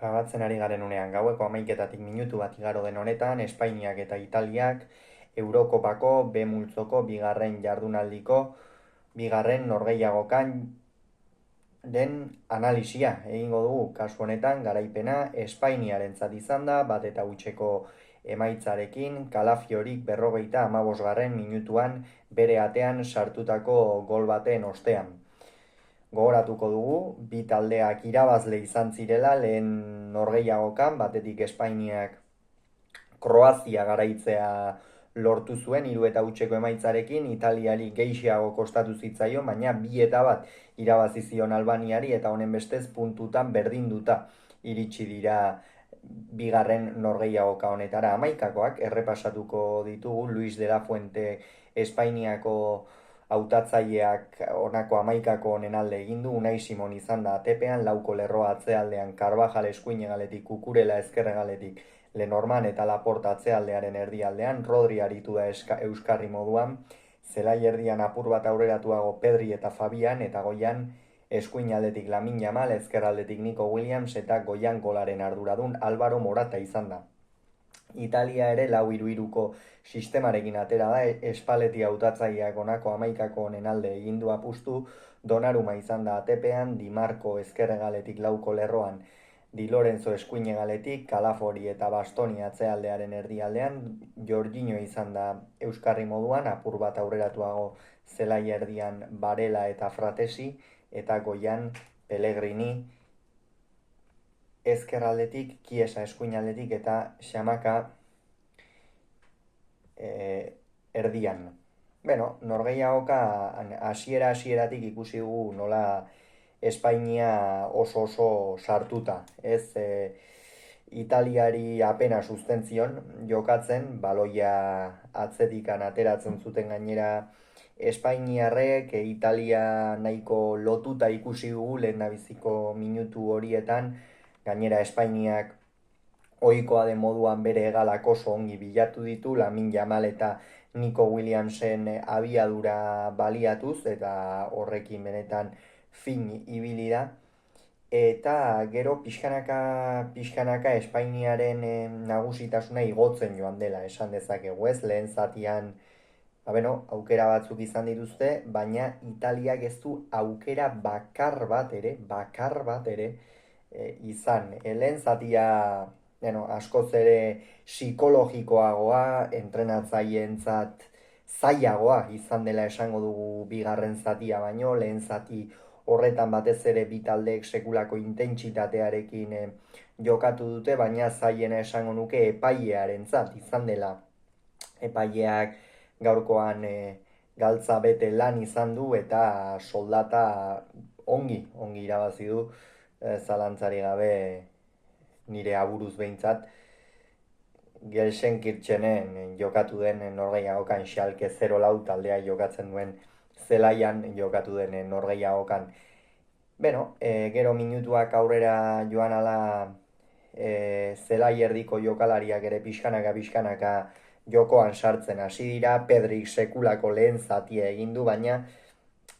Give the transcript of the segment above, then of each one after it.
Grabatzen ari garen unean gaueko 11 minutu bat igaro den honetan, Espainiak eta Italiak Eurokopako B multzoko bigarren jardunaldiko bigarren norgehiagokan den analisia egingo dugu. Kasu honetan garaipena Espainiarentzat izan da, bat eta hutseko emaitzarekin, Kalafiorik 55. minutuan bere atean sartutako gol baten ostean. Gogoratuko dugu, bi taldeak irabazle izan zirela lehen norgehiagokan, batetik Espainiak Kroazia garaitzea lortu zuen 3-0 emaitzarekin, Italiari gehiago kostatu zitzaion, baina 2-1 irabazi zion Albaniari eta honen bestez puntutan berdinduta iritsi dira bigarren norgehiagoka honetara. Hamaikakoak errepasatuko ditugu. Luis de la Fuente Espainiako hautatzaileak honako 11 honen alde egin du. Unai Simon izan da atepean, lauko lerroa atzealdean, Carvajal eskuinegaletik, Kukurela ezkerregaletik, Lenormand eta Laporta atzealdearen erdialdean, Rodri aritu da euskarri moduan, zelai erdian apur bat aurreratuago Pedri eta Fabian, eta goian eskuinaldetik Lamine Yamal, ezkerraldetik Nico Williams eta goian golaren arduradun Álvaro Morata izan da. Italia ere 4-3-3ko sistemarekin atera da, Spalletti hautatzaileak honako 11 honen alde egin du apustu, Donnarumma izan da atepean, Di Marco ezkerregaletik lauko lerroan, Di Lorenzo eskuinegaletik, Calafori eta Bastoni atzealdearen erdialdean, Jorginho izan da euskarri moduan, apur bat aurreratuago zelai erdian Varela eta Fratesi, eta goian Pellegrini ezkerraldetik, Chiesa eskuinaldetik eta Xamaka erdian. Norgehiagoka hasieratik ikusi dugu nola Espainia oso sartuta. Italiari apena sustentzion jokatzen, baloia atzetikan ateratzen zuten gainera Espainiarrek, Italia nahiko lotuta ikusi dugu lehendabiziko minutu horietan, gainera Espainiak ohikoa den moduan bere hegalak oso ongi bilatu ditu, Lamine Yamal eta Nico Williamsen abiadura baliatuz, eta horrekin benetan fin ibili da. Eta gero pixkanaka Espainiaren nagusitasuna igotzen joan dela, esan dezakegu, ez? Lehen zatian aukera batzuk izan dituzte, baina Italiak ez du aukera bakar bat ere izan. Lehen zatia askoz ere psikologikoagoa, entrenatzaileentzat zailagoa izan dela esango dugu bigarren zatia baino, lehen zati horretan batez ere bi taldeek sekulako intentsitatearekin jokatu dute, baina zailena esango nuke epailearentzat izan dela. Epaileak gaurkoan galtza bete lan izan du eta soldata ongi irabazi du, zalantzari gabe nire aburuz behintzat. Gelsenkirchenen jokatu den norgehiagokan, Schalke 0-4 taldea jokatzen duen zelaian jokatu den norgehiagokan. Gero minutuak aurrera joan ala zelai erdiko jokalariak ere pixkanaka jokoan sartzen hasi dira. Pedrik sekulako lehen zatia egin du, baina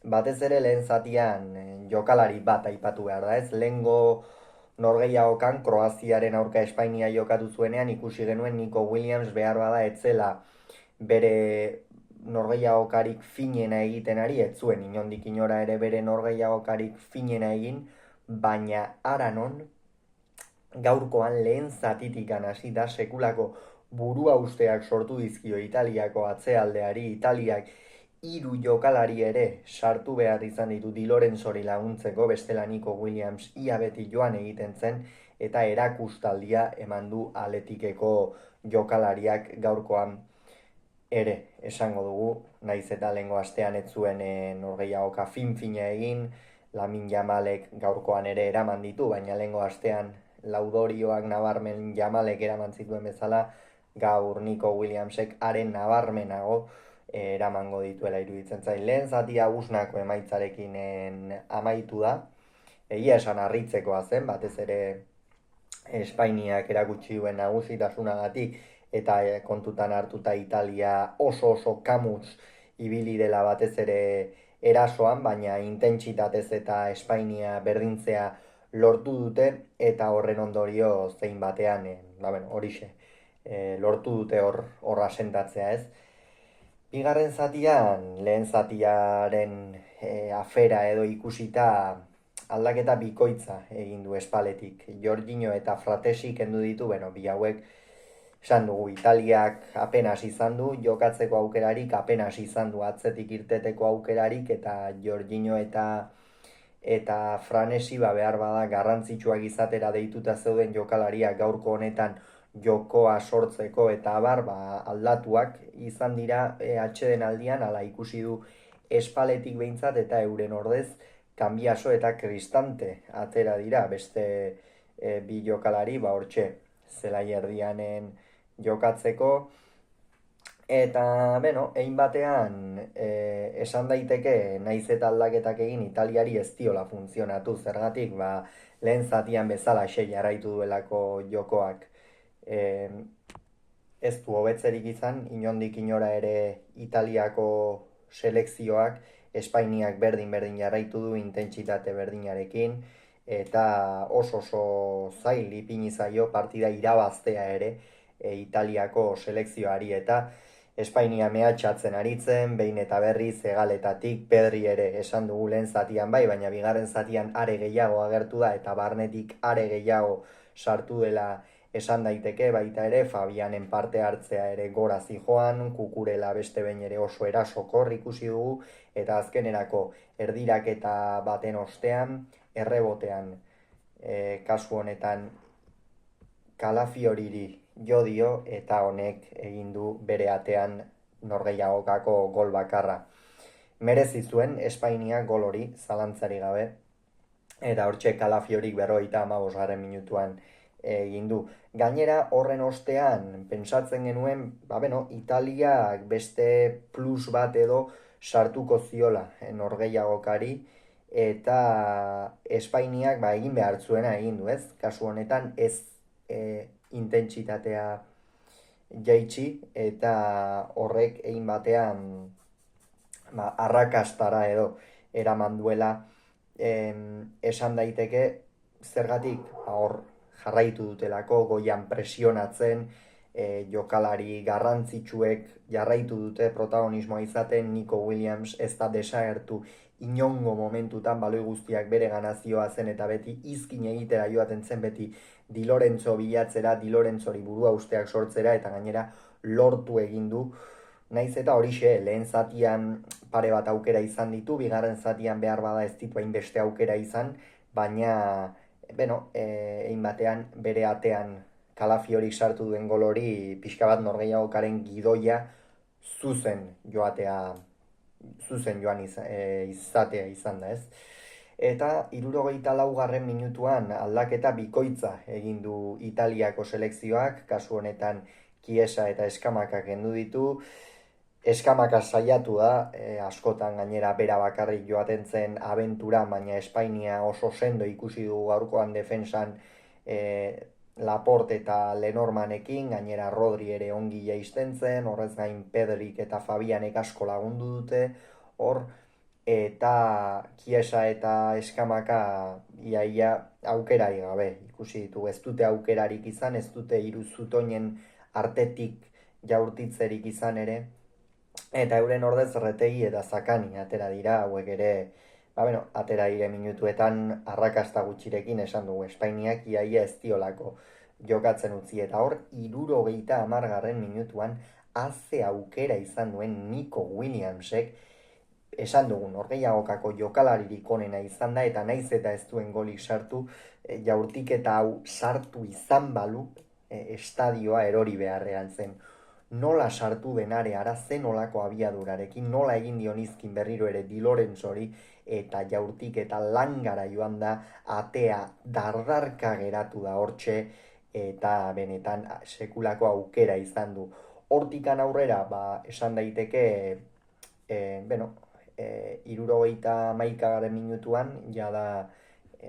batez ere lehen zatian jokalari bat aipatu behar da, ez? Lehengo norgehiagokan Kroaziaren aurka Espainia jokatu zuenean ikusi genuen Nico Williams behar bada etzela bere norgehiagokarik finena egiten ari, ez zuen inondik inora ere bere norgehiagokarik finena egin, baina aranon gaurkoan lehen zatitikan hasi da sekulako burua usteak sortu dizkio Italiako atzealdeari. Italiak 3 jokalari ere sartu behar izan ditu Di Lorenzori laguntzeko, bestela Nico Williams ia beti joan egiten zen, eta erakustaldia eman du Atletikeko jokalariak gaurkoan ere, esango dugu, naiz eta lehengo astean ez zuen norgehiagoka fin-fina egin, Lamine Yamalek gaurkoan ere eraman ditu, baina lehengo astean Laudorioak nabarmen Yamalek eraman zituen bezala, gaur Nico Williamsek haren nabarmenago eramango dituela iruditzen zain. Lehen zatia usnako emaitzarekin amaitu da, egia esan harritzekoa zen, batez ere Espainiak erakutsi duen nagusitasunagatik, eta kontutan hartuta Italia oso kamuz ibili dela batez ere erasoan, baina intentsitatez eta Espainia berdintzea lortu dute eta horren ondorio zein batean, horixe, lortu dute hor asentatzea ez. Bigarren zatian, lehen zatiaren afera edo ikusita aldaketa bikoitza egin du Espaletik. Jorginho eta Fratesi kendu ditu, bi hauek esan dugu, Italiak apenas izan du, jokatzeko aukerarik, apenas izan du atzetik irteteko aukerarik, eta Jorginho eta Franesi behar bada garrantzitsuak izatera deituta zeuden jokalariak gaurko honetan jokoa sortzeko eta aldatuak izan dira atxeden aldian, ala ikusi du Espaletik behintzat eta euren ordez Kanbiaso eta Kristante atera dira beste bi jokalari, hortxe, zelai erdianen jokatzeko. Eta, egin batean, esan daiteke naiz eta aldaketak egin Italiari ez diola funtzionatu, zergatik, lehen zatian bezala jarraitu duelako jokoak. Ez du hobetzerik izan, inondik inora ere Italiako selekzioak Espainiak berdin jarraitu du intentsitate berdinarekin, eta oso zail ipini zaio partida irabaztea ere Italiako selekzioari, eta Espainia mehatxatzen aritzen, behin eta berriz hegaletatik, Pedri ere esan dugu lehen zatian baina bigarren zatian are gehiago agertu da, eta barnetik are gehiago sartu dela esan daiteke, baita ere Fabianen parte hartzea ere gora zijoan, Kukurela beste behin ere oso erasokor ikusi dugu, eta azkenerako erdiraketa baten ostean, errebotean, kasu honetan Kalafioriri jo dio, eta honek egin du bere atean norgehiagokako gol bakarra. Merezi zuen Espainia gol hori, zalantzari gabe, eta hortxe Kalafiorik 55. minutuan egin du. Gainera, horren ostean, pentsatzen genuen, Italiak beste plus bat edo sartuko ziola norgehiagokari, eta Espainiak egin behar zuena egin du, ez? Kasu honetan ez intentsitatea jaitsi, eta horrek egin batean arrakastara edo eraman duela esan daiteke, zergatik hor jarraitu dutelako goian presionatzen, jokalari garrantzitsuek jarraitu dute protagonismoa izaten, Nico Williams ez da desagertu inongo momentutan, baloi guztiak bere ganazioa zen eta beti izkin egitera joaten zen, beti Di Lorenzo bilatzera, Di Lorenzori burua usteak sortzera, eta gainera lortu egin du. Naiz eta horixe, lehen zatian pare bat aukera izan ditu, bigarren zatian behar bada ez ditu hainbeste aukera izan, baina, egin batean bere atean Kalafiorik sartu duen gol hori pixka bat norgehiagokaren gidoia zuzen joan izatea izan da, ez? Eta 74. minutuan aldaketa bikoitza egin du Italiako selekzioak, kasu honetan Chiesa eta Eskamaka kendu ditu. Eskamaka saiatu da, askotan gainera bera bakarrik joaten zen abentura, baina Espainia oso sendo ikusi du gaurkoan defensan Laporte eta Lenormanekin, gainera Rodri ere ongi jaisten zen, horrez gain Pedrik eta Fabianek asko lagundu dute, hor, eta Chiesa eta Eskamaka iaia aukerari gabe ikusi ditu, ez dute aukerarik izan, ez dute hiru zutoinen artetik jaurtitzerik izan ere, eta euren ordez Retegi eta Zakani atera dira, hauek ere, atera dire minutuetan arrakasta gutxirekin esan dugu, Espainiak iaia ez diolako jokatzen utzi, eta hor 70. minutuan haze aukera izan duen Nico Williamsek, esan dugu norgehiagokako jokalaririk onena izan da, eta naiz eta ez duen golik sartu, jaurtiketa hau sartu izan balu, estadioa erori beharrean zen. Nola sartu den areara, zen olako abiadurarekin, nola egin dionizkin berriro ere Di Lorenzori, eta jaurtiketa langara joan da, atea dardarka geratu da hortxe, eta benetan sekulako aukera izan du. Hortikan aurrera, esan daiteke, 71. minutuan, jada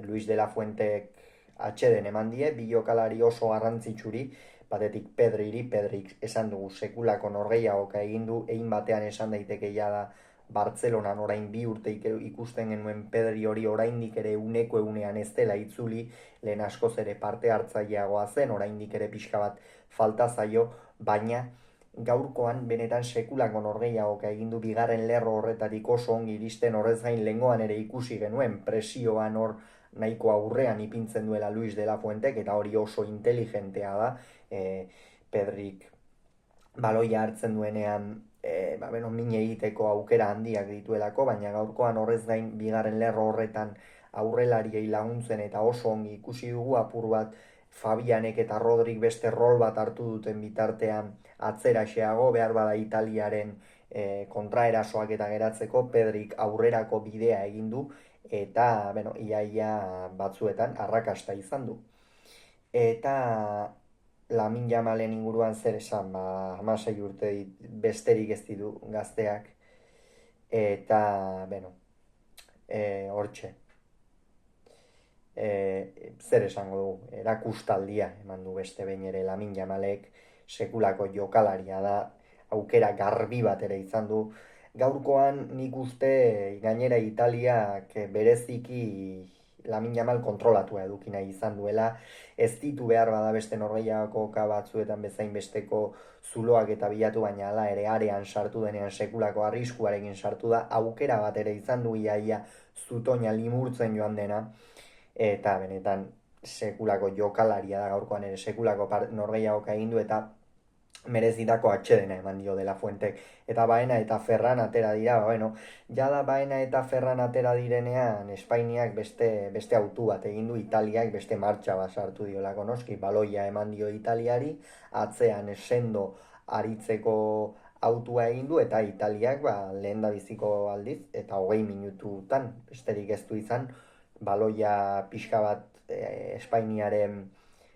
Luis de la Fuentek atxeden eman die, bi jokalari oso garrantzitsuri, batetik Pedrik esan dugu sekulako norgehiagoka egin du, egin batean esan daiteke jada Bartzelonan orain 2 urte ikusten genuen Pedri hori oraindik ere uneko egunean ez dela itzuli, lehen askoz ere parte hartzaileagoa zen, oraindik ere pixka bat falta zaio, baina gaurkoan benetan sekulako norgehiagoka egin du bigarren lerro horretatik oso ongi iristen, horrez gain lehengoan ere ikusi genuen presioan hor nahiko aurrean ipintzen duela Luis de la Fuentek, eta hori oso inteligentea da, Pedrik baloia hartzen duenean min egiteko aukera handiak dituelako, baina gaurkoan horrez gain bigarren lerro horretan aurrelariei laguntzen eta oso ongi ikusi dugu apur bat Fabianek eta Rodrik beste rol bat hartu duten bitartean atzeraxeago, behar bada Italiaren kontraerasoak eta geratzeko Pedrik aurrerako bidea egin du eta iaia batzuetan arrakasta izan du. Eta Lamine Yamalen inguruan zer esan, 16 urte besterik ez ditu gazteak, eta, hortxe, zer esango dugu, erakustaldia eman du beste behin ere Lamine Yamalek, sekulako jokalaria da, aukera garbi bat ere izan du. Gaurkoan nik uste gainera Italiak bereziki Lamine Yamal kontrolatua eduki nahi izan duela, ez ditu behar bada beste norgehiagoka batzuetan bezain besteko zuloak eta bilatu, baina hala ere arean sartu denean sekulako arriskuarekin sartu da, aukera bat ere izan du iaia zutoina limurtzen joan dena, eta benetan sekulako jokalaria da gaurkoan ere sekulako norgehiagoka egin du, eta merezitako atxedena eman dio de la Fuentek. Eta Baena eta Ferran atera dira, jada Baena eta Ferran atera direnean Espainiak beste autu bat egin du, Italiak beste martxa bat sartu diolako noski, baloia eman dio Italiari, atzean sendo aritzeko autua egin du, eta Italiak lehen da biziko aldiz, eta 20 minututan, besterik ez du izan, baloia pixka bat Espainiaren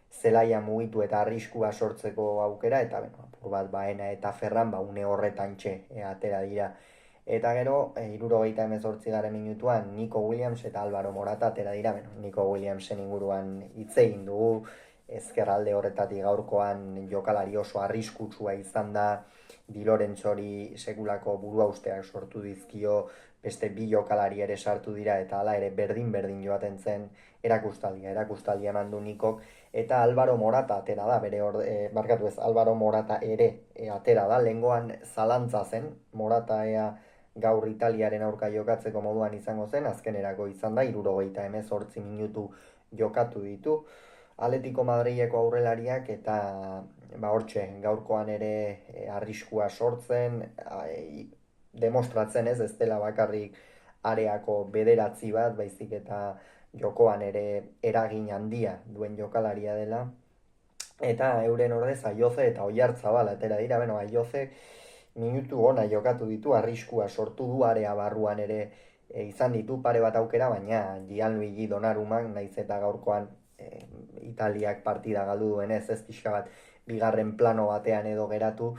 zelaia mugitu eta arriskua sortzeko aukera, eta apur bat Baena eta Ferran une horretan atera dira. Eta gero, 78. minutuan Nico Williams eta Álvaro Morata atera dira, Nico Williamsen inguruan hitz egin dugu, ezkerralde horretatik gaurkoan jokalari oso arriskutsua izan da, Di Lorentzori sekulako buruausteak sortu dizkio, beste 2 jokalari ere sartu dira, eta hala ere berdin joaten zen erakustaldia eman du Nikok, eta Álvaro Morata atera da, Álvaro Morata ere atera da, lehengoan zalantza zen, Morata gaur Italiaren aurka jokatzeko moduan izango zen, azkenerako izan da, 78 minutu jokatu ditu, Atletico Madrileko aurrelariak, eta hortxe, gaurkoan ere arriskua sortzen, demostratzen ez dela bakarrik areako bederatzi bat, baizik eta jokoan ere eragin handia duen jokalaria dela, eta euren ordez Aioze eta Oyarzabal atera dira, Aioze minutu ona jokatu ditu, arriskua sortu du area barruan ere izan ditu pare bat aukera, baina Gianluigi Donnarumak naiz eta gaurkoan Italiak partida galdu duenez, ez pixka bat bigarren plano batean edo geratu,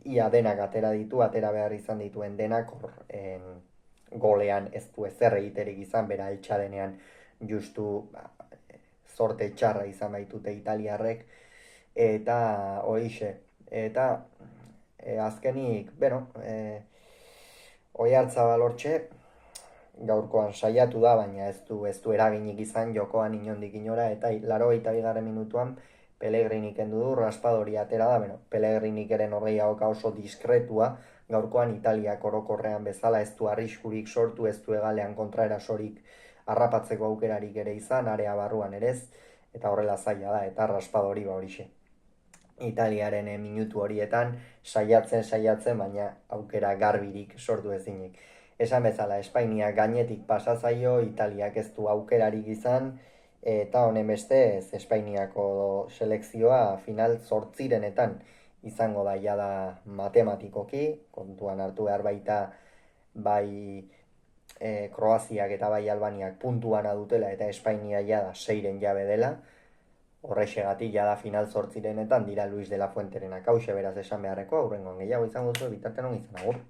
ia denak atera behar izan dituen denak, golean ez du ezer egiterik izan, bera altxadenean justu zorte txarra izan baitute italiarrek, eta horixe, eta azkenik, Oyarzabal hortxe, gaurkoan saiatu da, baina ez du eraginik izan jokoan inondik inora, eta 82. minutuan Pellegrini kendu du, Raspadori atera da, Pellegrinik ere norgehiagoka oso diskretua, gaurkoan Italiak orokorrean bezala ez du arriskurik sortu, ez du egalean kontraerasorik harrapatzeko aukerarik ere izan, area barruan ere ez, eta horrela zaila da, eta Raspadori horixe. Italiaren minutu horietan saiatzen, baina aukera garbirik sortu ezinik. Esan bezala, Espainia gainetik pasa zaio, Italiak ez du aukerarik izan, eta honen bestez Espainiako selekzioa final 8etan izango da jada matematikoki, kontuan hartu behar baita bai Kroaziak eta bai Albaniak puntuan adutela eta Espainia jada 6 jabe dela, horrexegatik jada final 8etan dira Luis de la Fuenterenak, hauxe beraz esan beharreko, aurrengoan gehiago izango zuen, bitartean on izan agur.